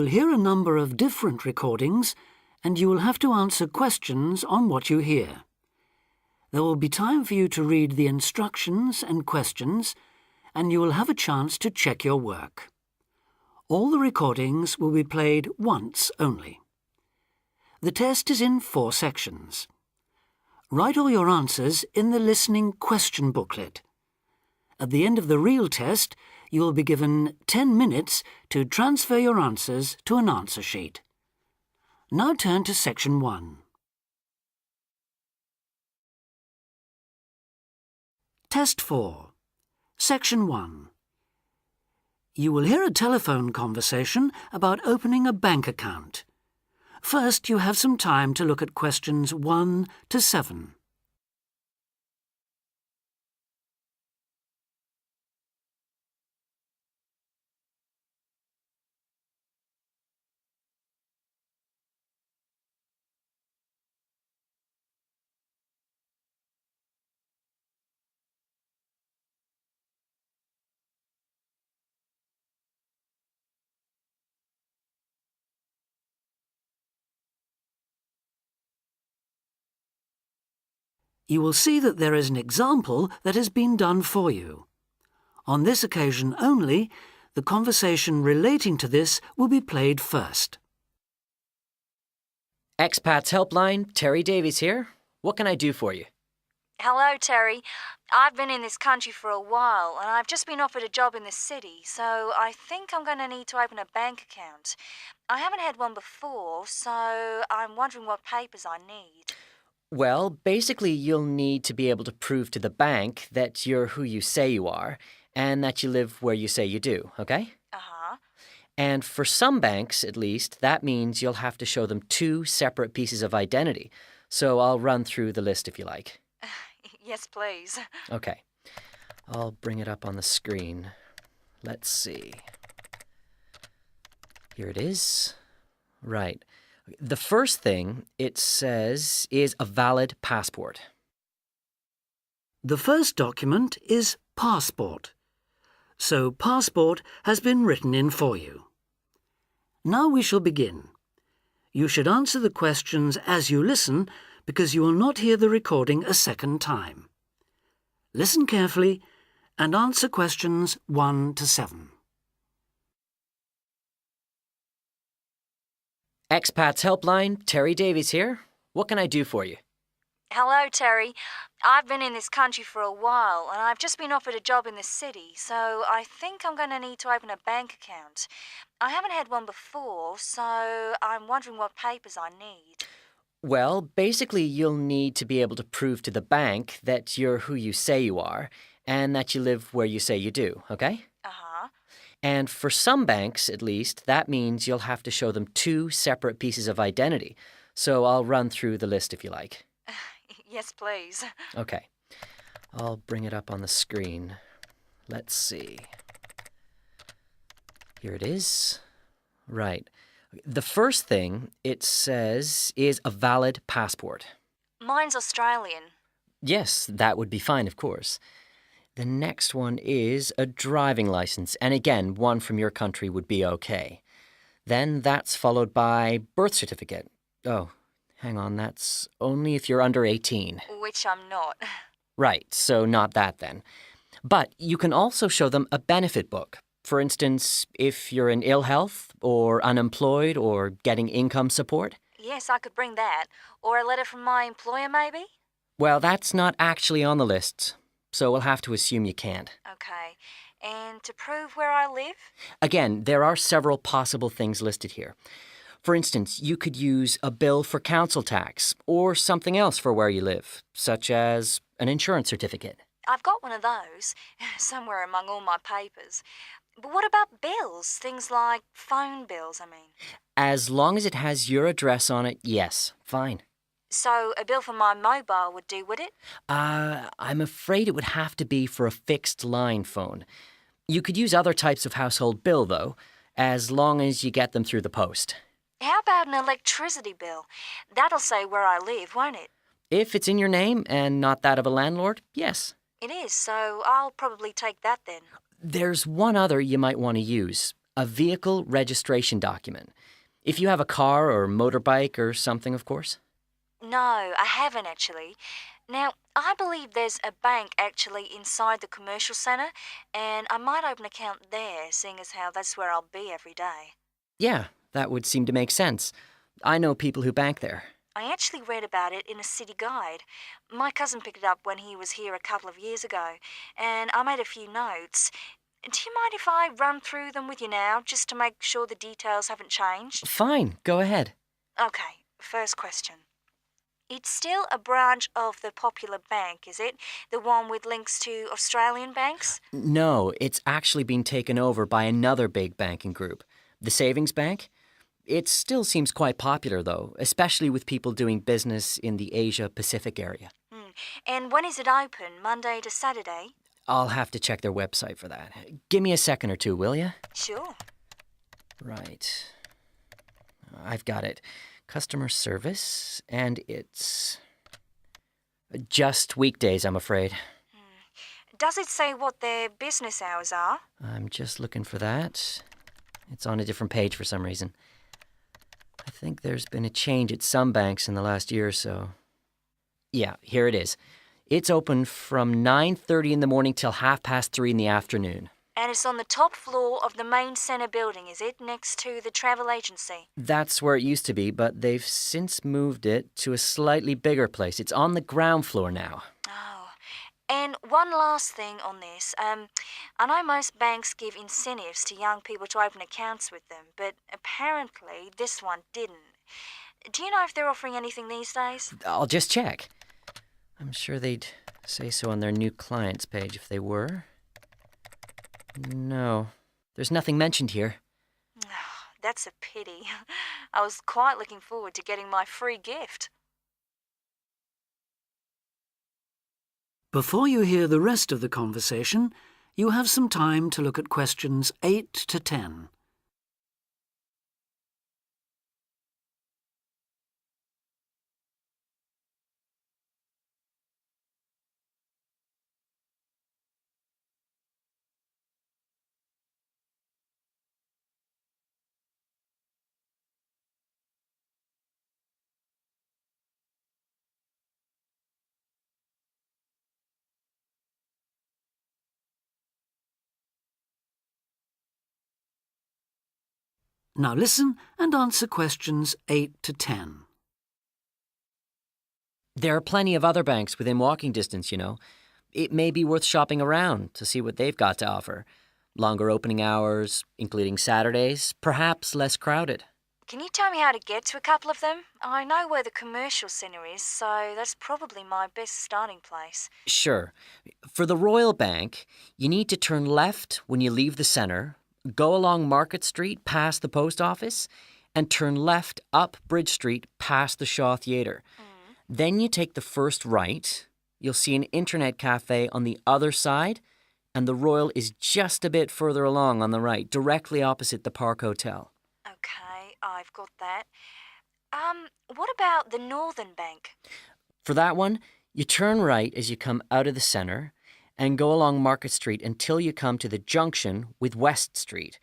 will hear a number of different recordings, and you will have to answer questions on what you hear. There will be time for you to read the instructions and questions, and you will have a chance to check your work. All the recordings will be played once only. The test is in 4 sections. Write all your answers in the listening question booklet. At the end of the real test, you will be given 10 minutes to transfer your answers to an answer sheet. Now turn to Section 1. Test 4. Section 1. You will hear a telephone conversation about opening a bank account. First, you have some time to look at questions 1 to 7. You will see that there is an example that has been done for you. On this occasion only, the conversation relating to this will be played first. Expats Helpline, Terry Davies here. What can I do for you? Hello, Terry. I've been in this country for a while, and I've just been offered a job in the city, so I think I'm going to need to open a bank account. I haven't had one before, so I'm wondering what papers I need. Well, basically you'll need to be able to prove to the bank that you're who you say you are and that you live where you say you do, okay? Uh-huh. And for some banks, at least, that means you'll have to show them 2 separate pieces of identity. So I'll run through the list if you like. Yes, please. Okay. I'll bring it up on the screen. Let's see. Here it is. Right. The first thing it says is a valid passport. The first document is passport. So passport has been written in for you. Now we shall begin. You should answer the questions as you listen because you will not hear the recording a second time. Listen carefully and answer questions 1 to 7. Expats Helpline, Terry Davies here. What can I do for you? Hello, Terry. I've been in this country for a while, and I've just been offered a job in the city, so I think I'm going to need to open a bank account. I haven't had one before, so I'm wondering what papers I need. Well, basically you'll need to be able to prove to the bank that you're who you say you are and that you live where you say you do, okay? Uh-huh. And for some banks, at least, that means you'll have to show them 2 separate pieces of identity. So I'll run through the list if you like. Yes, please. Okay. I'll bring it up on the screen. Let's see. Here it is. Right. The first thing it says is a valid passport. Mine's Australian. Yes, that would be fine, of course. The next one is a driving license, and again, one from your country would be okay. Then that's followed by birth certificate. Oh, hang on, that's only if you're under 18. Which I'm not. Right, so not that then. But you can also show them a benefit book. For instance, if you're in ill health, or unemployed, or getting income support. Yes, I could bring that. Or a letter from my employer, maybe? Well, that's not actually on the list, so we'll have to assume you can't. Okay. And to prove where I live? Again, there are several possible things listed here. For instance, you could use a bill for council tax or something else for where you live, such as an insurance certificate. I've got one of those, somewhere among all my papers. But what about bills? Things like phone bills, I mean. As long as it has your address on it, yes, fine. So a bill for my mobile would do, would it? I'm afraid it would have to be for a fixed line phone. You could use other types of household bill, though, as long as you get them through the post. How about an electricity bill? That'll say where I live, won't it? If it's in your name and not that of a landlord, yes. It is, so I'll probably take that then. There's one other you might want to use, A vehicle registration document. If you have a car or motorbike or something, of course. No, I haven't actually. Now, I believe there's a bank actually inside the commercial centre, and I might open an account there, seeing as how that's where I'll be every day. Yeah, that would seem to make sense. I know people who bank there. I actually read about it in a city guide. My cousin picked it up when he was here a couple of years ago, and I made a few notes. Do you mind if I run through them with you now, just to make sure the details haven't changed? Fine, go ahead. Okay, first question. It's still a branch of the Popular Bank, is it? The one with links to Australian banks? No, it's actually been taken over by another big banking group, the Savings Bank. It still seems quite popular, though, especially with people doing business in the Asia-Pacific area. And when is it open? Monday to Saturday? I'll have to check their website for that. Give me a second or two, will you? Sure. Right. I've got it. Customer service, and it's just weekdays, I'm afraid. Does it say what their business hours are? I'm just looking for that. It's on a different page for some reason. I think there's been a change at some banks in the last year or so. Yeah, here it is. It's open from 9:30 in the morning till 3:30 in the afternoon. And it's on the top floor of the main centre building, is it? Next to the travel agency? That's where it used to be, but they've since moved it to a slightly bigger place. It's on the ground floor now. Oh. And one last thing on this. I know most banks give incentives to young people to open accounts with them, but apparently this one didn't. Do you know if they're offering anything these days? I'll just check. I'm sure they'd say so on their new clients page if they were. No, there's nothing mentioned here. That's a pity. I was quite looking forward to getting my free gift. Before you hear the rest of the conversation, you have some time to look at questions 8 to 10. Now listen and answer questions 8 to 10. There are plenty of other banks within walking distance, you know. It may be worth shopping around to see what they've got to offer. Longer opening hours, including Saturdays, perhaps less crowded. Can you tell me how to get to a couple of them? I know where the commercial centre is, so that's probably my best starting place. Sure. For the Royal Bank, you need to turn left when you leave the centre, go along Market Street past the post office, and turn left up Bridge Street past the Shaw Theatre. Then you take the first right. You'll see an internet cafe on the other side, and the Royal is just a bit further along on the right, directly opposite the Park Hotel. Okay, I've got that. What about the Northern Bank? For that one, you turn right as you come out of the centre and go along Market Street until you come to the junction with West Street.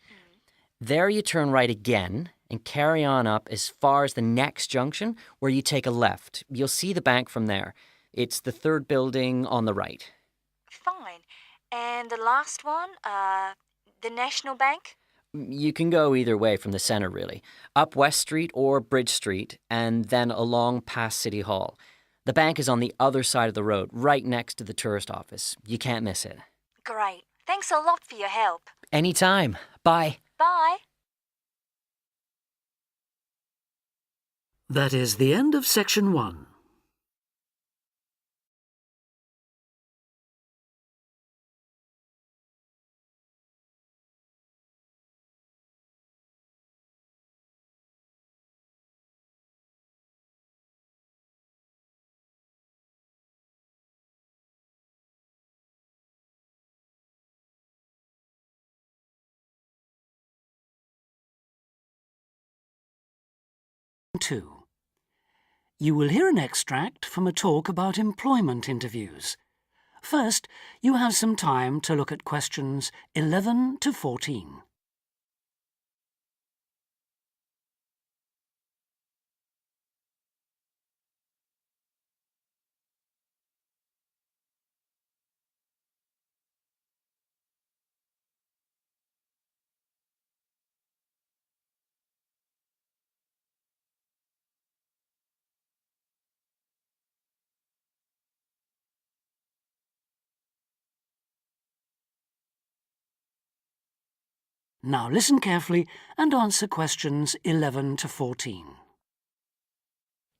There you turn right again and carry on up as far as the next junction where you take a left. You'll see the bank from there. It's the third building on the right. Fine. And the last one, the National Bank? You can go either way from the centre, really. Up West Street or Bridge Street and then along past City Hall. The bank is on the other side of the road, right next to the tourist office. You can't miss it. Great. Thanks a lot for your help. Anytime. Bye. Bye. That is the end of section 1. Two. You will hear an extract from a talk about employment interviews. First, you have some time to look at questions 11 to 14. Now listen carefully and answer questions 11 to 14.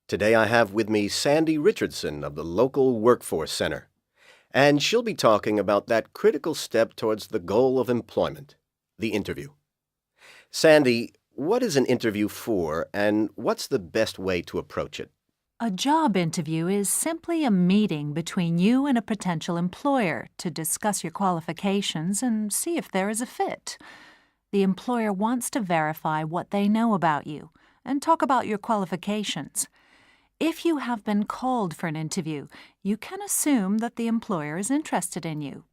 Today I have with me Sandy Richardson of the local Workforce Center, and she'll be talking about that critical step towards the goal of employment, the interview. Sandy, what is an interview for, and what's the best way to approach it? A job interview is simply a meeting between you and a potential employer to discuss your qualifications and see if there is a fit. The employer wants to verify what they know about you and talk about your qualifications. If you have been called for an interview, you can assume that the employer is interested in you.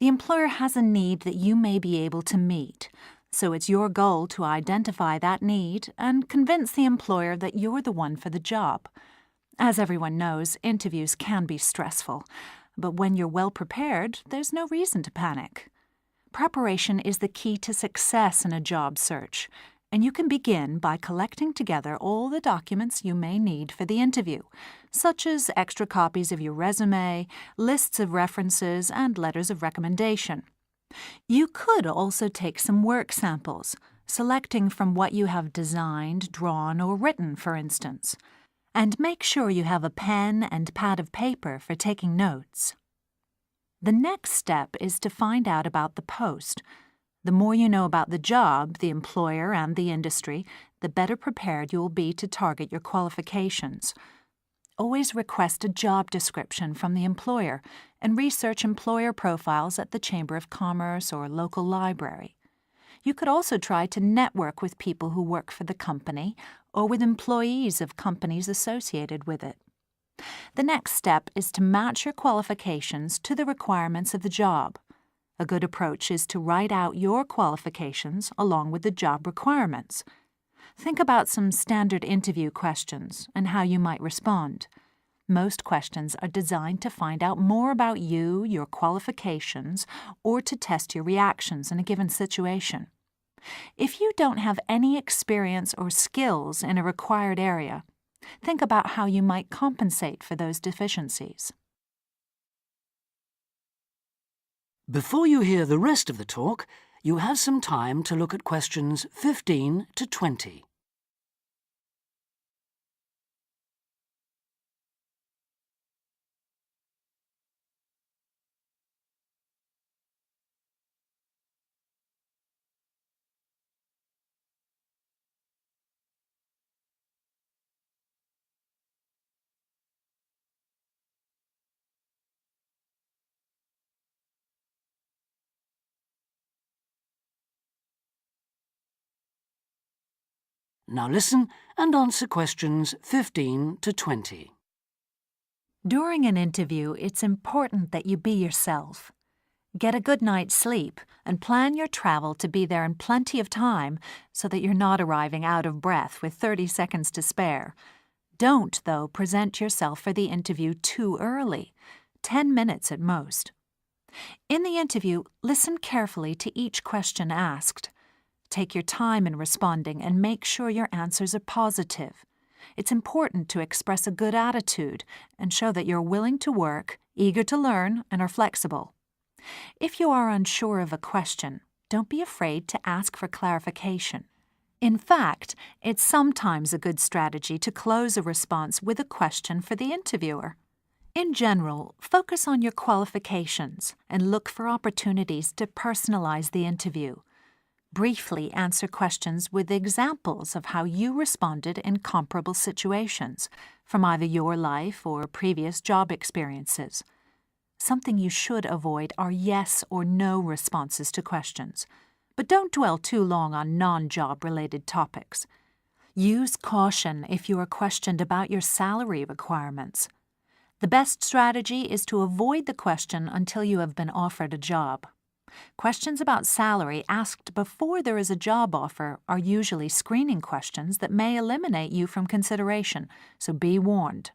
The employer has a need that you may be able to meet, so it's your goal to identify that need and convince the employer that you're the one for the job. As everyone knows, interviews can be stressful, but when you're well prepared, there's no reason to panic. Preparation is the key to success in a job search, and you can begin by collecting together all the documents you may need for the interview, such as extra copies of your resume, lists of references, and letters of recommendation. You could also take some work samples, selecting from what you have designed, drawn, or written, for instance. And make sure you have a pen and pad of paper for taking notes. The next step is to find out about the post. The more you know about the job, the employer, and the industry, the better prepared you will be to target your qualifications. Always request a job description from the employer and research employer profiles at the Chamber of Commerce or local library. You could also try to network with people who work for the company or with employees of companies associated with it. The next step is to match your qualifications to the requirements of the job. A good approach is to write out your qualifications along with the job requirements. Think about some standard interview questions and how you might respond. Most questions are designed to find out more about you, your qualifications, or to test your reactions in a given situation. If you don't have any experience or skills in a required area, think about how you might compensate for those deficiencies. Before you hear the rest of the talk, you have some time to look at questions 15 to 20. Now listen and answer questions 15 to 20. During an interview, it's important that you be yourself. Get a good night's sleep and plan your travel to be there in plenty of time so that you're not arriving out of breath with 30 seconds to spare. Don't, though, present yourself for the interview too early, 10 minutes at most. In the interview, listen carefully to each question asked. Take your time in responding and make sure your answers are positive. It's important to express a good attitude and show that you're willing to work, eager to learn, and are flexible. If you are unsure of a question, don't be afraid to ask for clarification. In fact, it's sometimes a good strategy to close a response with a question for the interviewer. In general, focus on your qualifications and look for opportunities to personalize the interview. Briefly answer questions with examples of how you responded in comparable situations, from either your life or previous job experiences. Something you should avoid are yes or no responses to questions, but don't dwell too long on non-job related topics. Use caution if you are questioned about your salary requirements. The best strategy is to avoid the question until you have been offered a job. Questions about salary asked before there is a job offer are usually screening questions that may eliminate you from consideration, so be warned.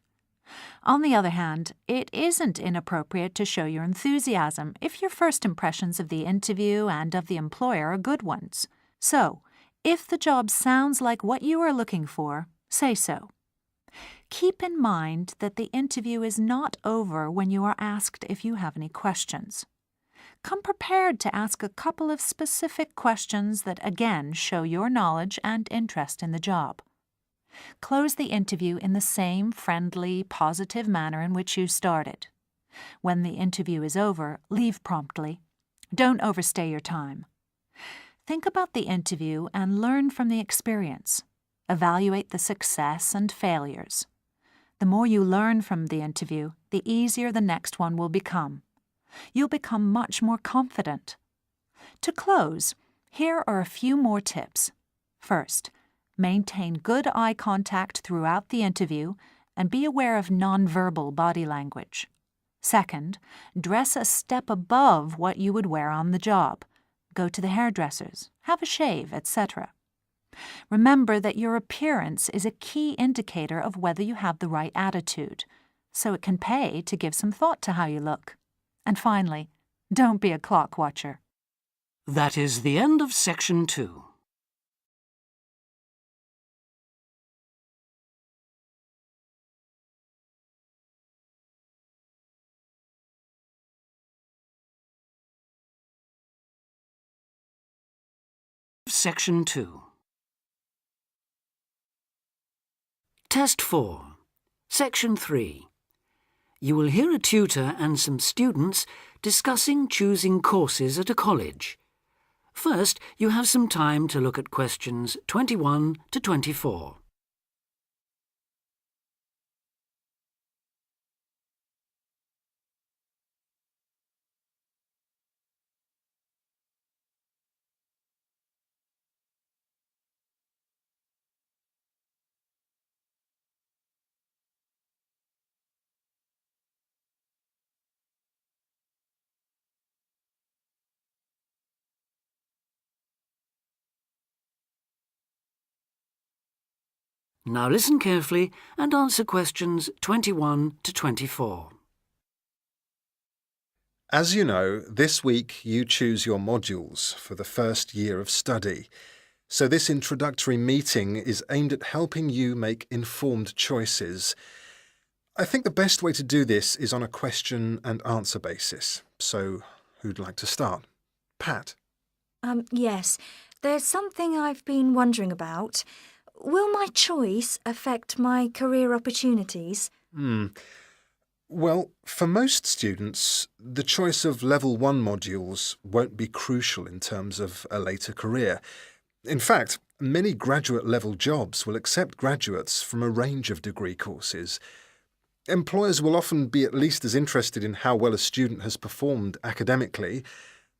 On the other hand, it isn't inappropriate to show your enthusiasm if your first impressions of the interview and of the employer are good ones. So, if the job sounds like what you are looking for, say so. Keep in mind that the interview is not over when you are asked if you have any questions. come prepared to ask a couple of specific questions that again show your knowledge and interest in the job. Close the interview in the same friendly, positive manner in which you started. When the interview is over, leave promptly. Don't overstay your time. Think about the interview and learn from the experience. Evaluate the success and failures. The more you learn from the interview, the easier the next one will become. You'll become much more confident. To close, here are a few more tips. First, maintain good eye contact throughout the interview and be aware of nonverbal body language. Second, dress a step above what you would wear on the job. Go to the hairdressers, have a shave, etc. Remember that your appearance is a key indicator of whether you have the right attitude, so it can pay to give some thought to how you look. And finally, don't be a clock watcher. That is the end of Section 2. Section 2. Test 4. Section 3. You will hear a tutor and some students discussing choosing courses at a college. First, you have some time to look at questions 21 to 24. Now listen carefully and answer questions 21 to 24. As you know, this week you choose your modules for the first year of study. So this introductory meeting is aimed at helping you make informed choices. I think the best way to do this is on a question and answer basis. So who'd like to start? Pat? Yes. There's something I've been wondering about. Will my choice affect my career opportunities? Well, for most students, the choice of Level 1 modules won't be crucial in terms of a later career. In fact, many graduate-level jobs will accept graduates from a range of degree courses. Employers will often be at least as interested in how well a student has performed academically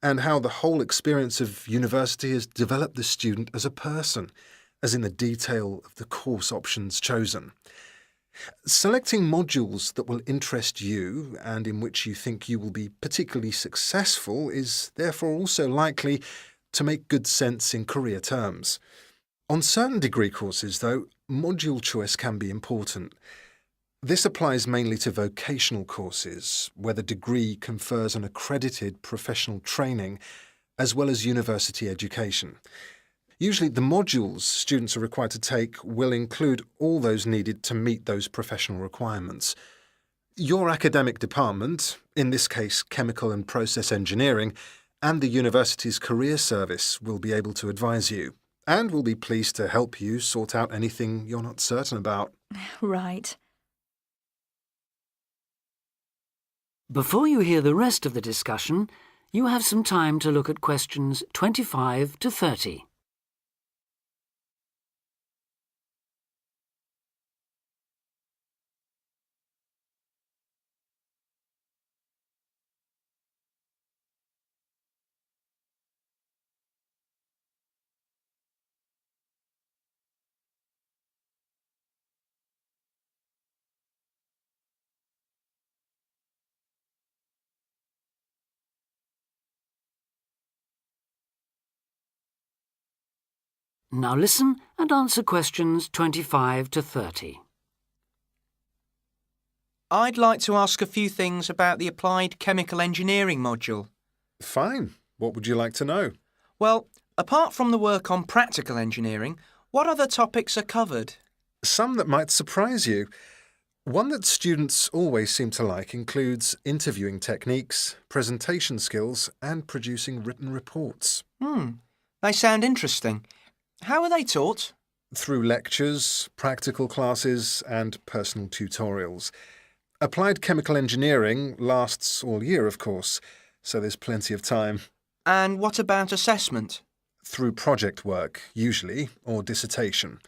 and how the whole experience of university has developed the student as a person, as in the detail of the course options chosen. Selecting modules that will interest you and in which you think you will be particularly successful is therefore also likely to make good sense in career terms. On certain degree courses, though, module choice can be important. This applies mainly to vocational courses, where the degree confers an accredited professional training as well as university education. Usually the modules students are required to take will include all those needed to meet those professional requirements. Your academic department, in this case Chemical and Process Engineering, and the university's career service will be able to advise you, and will be pleased to help you sort out anything you're not certain about. Right. Before you hear the rest of the discussion, you have some time to look at questions 25 to 30. Now listen and answer questions 25 to 30. I'd like to ask a few things about the Applied Chemical Engineering module. Fine. What would you like to know? Well, apart from the work on practical engineering, what other topics are covered? Some that might surprise you. One that students always seem to like includes interviewing techniques, presentation skills, and producing written reports. They sound interesting. How are they taught? Through lectures, practical classes, and personal tutorials. Applied chemical engineering lasts all year, of course, so there's plenty of time. And what about assessment? Through project work, usually, or dissertation.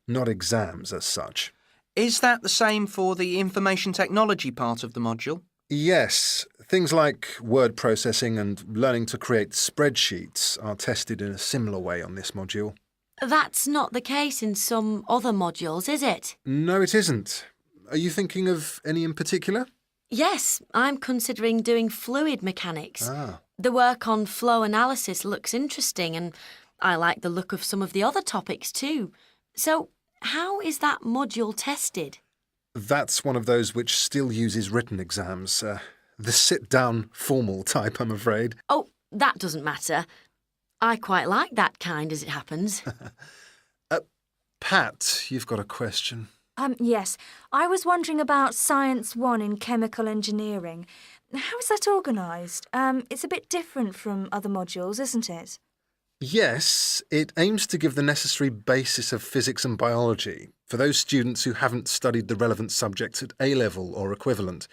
Not exams as such. Is that the same for the information technology part of the module? Yes, things like word processing and learning to create spreadsheets are tested in a similar way on this module. That's not the case in some other modules, is it? No, it isn't. Are you thinking of any in particular? Yes, I'm considering doing fluid mechanics. Ah. The work on flow analysis looks interesting, and I like the look of some of the other topics too. So, how is that module tested? That's one of those which still uses written exams. The sit-down, formal type, I'm afraid. Oh, that doesn't matter. I quite like that kind, as it happens. Pat, you've got a question. Yes. I was wondering about Science 1 in chemical engineering. How is that organised? It's a bit different from other modules, isn't it? Yes, it aims to give the necessary basis of physics and biology for those students who haven't studied the relevant subjects at A-level or equivalent.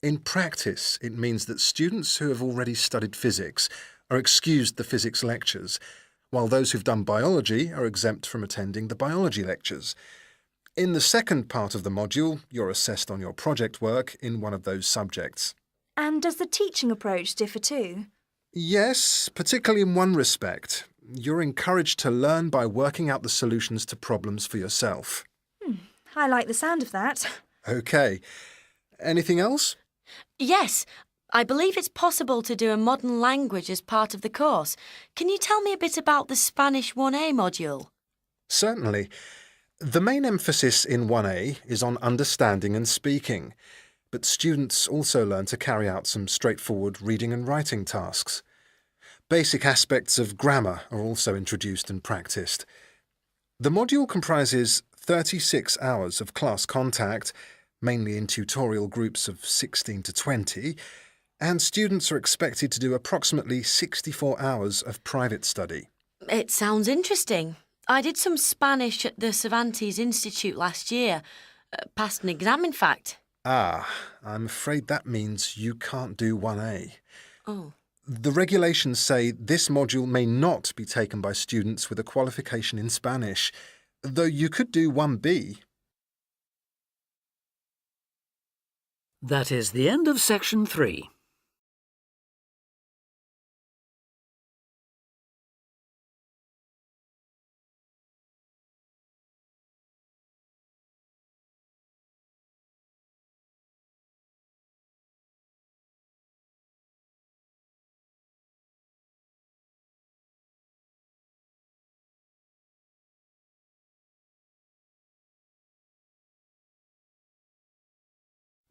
In practice, it means that students who have already studied physics are excused the physics lectures, while those who've done biology are exempt from attending the biology lectures. In the second part of the module, you're assessed on your project work in one of those subjects. And does the teaching approach differ too? Yes, particularly in one respect. You're encouraged to learn by working out the solutions to problems for yourself. I like the sound of that. OK. Anything else? Yes, I believe it's possible to do a modern language as part of the course. Can you tell me a bit about the Spanish 1A module? Certainly. The main emphasis in 1A is on understanding and speaking, but students also learn to carry out some straightforward reading and writing tasks. Basic aspects of grammar are also introduced and practiced. The module comprises 36 hours of class contact, mainly in tutorial groups of 16 to 20, and students are expected to do approximately 64 hours of private study. It sounds interesting. I did some Spanish at the Cervantes Institute last year. Passed an exam, in fact. Ah, I'm afraid that means you can't do 1A. Oh. The regulations say this module may not be taken by students with a qualification in Spanish, though you could do 1B. That is the end of section 3.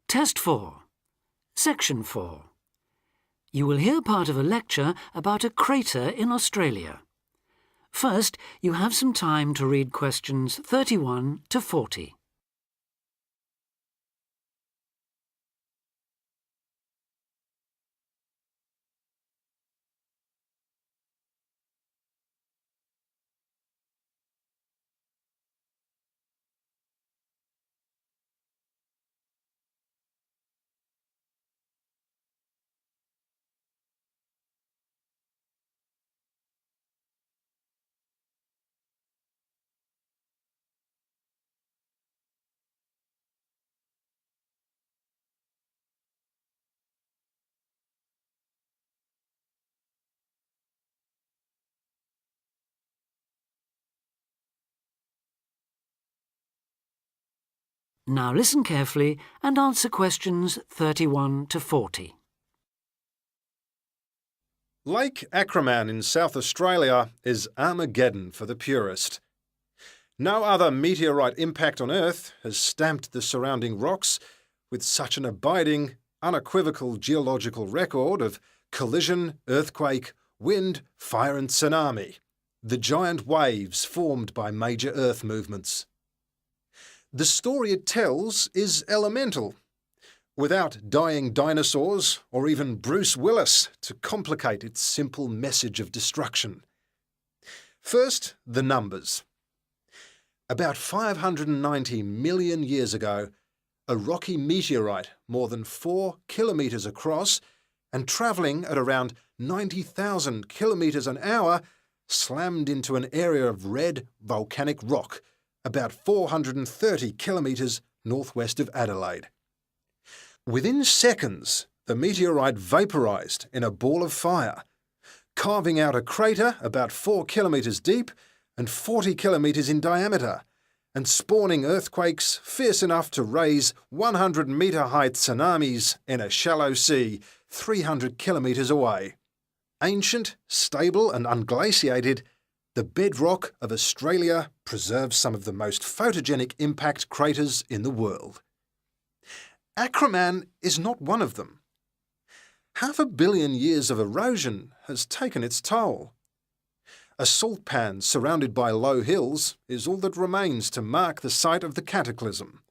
Test 4. Section 4. You will hear part of a lecture about a crater in Australia. First, you have some time to read questions 31 to 40. Now listen carefully and answer questions 31 to 40. Lake Acraman in South Australia is Armageddon for the purist. No other meteorite impact on Earth has stamped the surrounding rocks with such an abiding, unequivocal geological record of collision, earthquake, wind, fire and tsunami, the giant waves formed by major Earth movements. The story it tells is elemental, without dying dinosaurs or even Bruce Willis to complicate its simple message of destruction. First, the numbers. About 590 million years ago, a rocky meteorite more than 4 kilometres across and travelling at around 90,000 kilometres an hour slammed into an area of red volcanic rock about 430 kilometres northwest of Adelaide. Within seconds, the meteorite vaporised in a ball of fire, carving out a crater about 4 kilometres deep and 40 kilometres in diameter, and spawning earthquakes fierce enough to raise 100-metre-height tsunamis in a shallow sea 300 kilometres away. Ancient, stable and unglaciated, the bedrock of Australia preserves some of the most photogenic impact craters in the world. Acraman is not one of them. 500 million years of erosion has taken its toll. A salt pan surrounded by low hills is all that remains to mark the site of the cataclysm.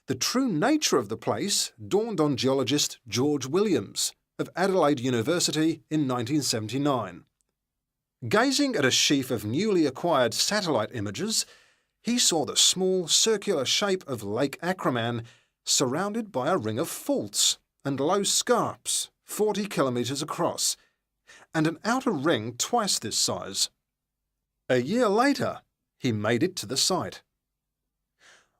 The true nature of the place dawned on geologist George Williams of Adelaide University in 1979. Gazing at a sheaf of newly acquired satellite images, he saw the small circular shape of Lake Acraman surrounded by a ring of faults and low scarps 40 kilometres across, and an outer ring twice this size. A year later, he made it to the site.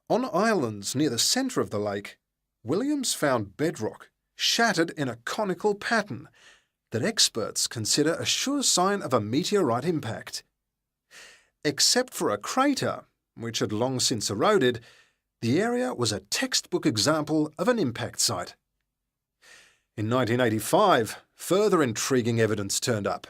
On islands near the centre of the lake, Williams found bedrock shattered in a conical pattern that experts consider a sure sign of a meteorite impact. Except for a crater, which had long since eroded, the area was a textbook example of an impact site. In 1985, further intriguing evidence turned up.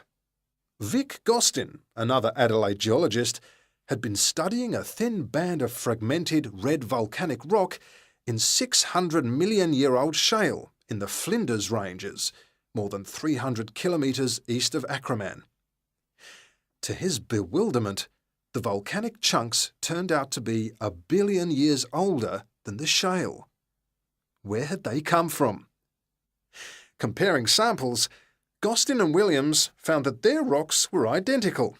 Vic Gostin, another Adelaide geologist, had been studying a thin band of fragmented red volcanic rock in 600-million-year-old shale in the Flinders Ranges, more than 300 kilometres east of Acraman. To his bewilderment, the volcanic chunks turned out to be 1 billion years older than the shale. Where had they come from? Comparing samples, Gostin and Williams found that their rocks were identical.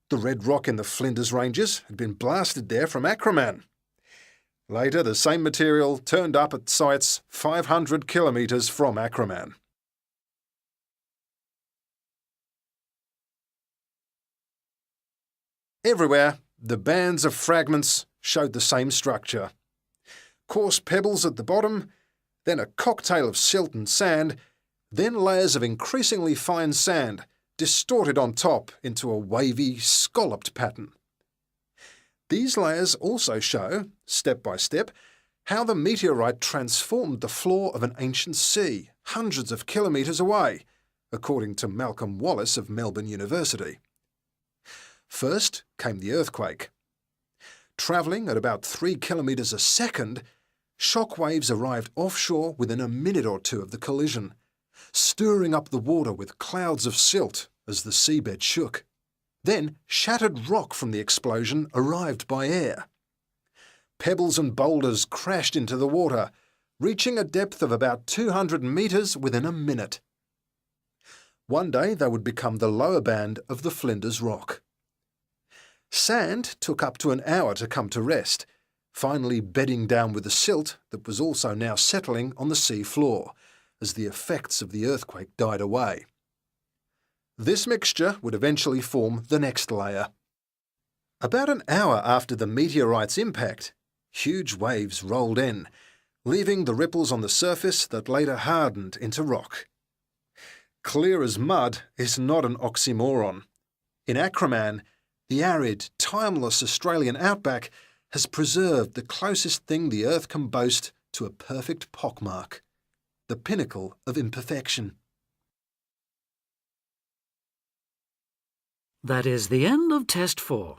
The red rock in the Flinders Ranges had been blasted there from Acraman. Later, the same material turned up at sites 500 kilometres from Acraman. Everywhere, the bands of fragments showed the same structure. Coarse pebbles at the bottom, then a cocktail of silt and sand, then layers of increasingly fine sand distorted on top into a wavy, scalloped pattern. These layers also show, step by step, how the meteorite transformed the floor of an ancient sea hundreds of kilometres away, according to Malcolm Wallace of Melbourne University. First came the earthquake. Travelling at about 3 kilometres a second, shock waves arrived offshore within a minute or two of the collision, stirring up the water with clouds of silt as the seabed shook. Then shattered rock from the explosion arrived by air. Pebbles and boulders crashed into the water, reaching a depth of about 200 metres within a minute. One day they would become the lower band of the Flinders Rock. Sand took up to an hour to come to rest, finally bedding down with the silt that was also now settling on the sea floor as the effects of the earthquake died away. This mixture would eventually form the next layer. About an hour after the meteorite's impact, huge waves rolled in, leaving the ripples on the surface that later hardened into rock. Clear as mud is not an oxymoron. In Acraman, the arid, timeless Australian outback has preserved the closest thing the earth can boast to a perfect pockmark, the pinnacle of imperfection. That is the end of Test 4.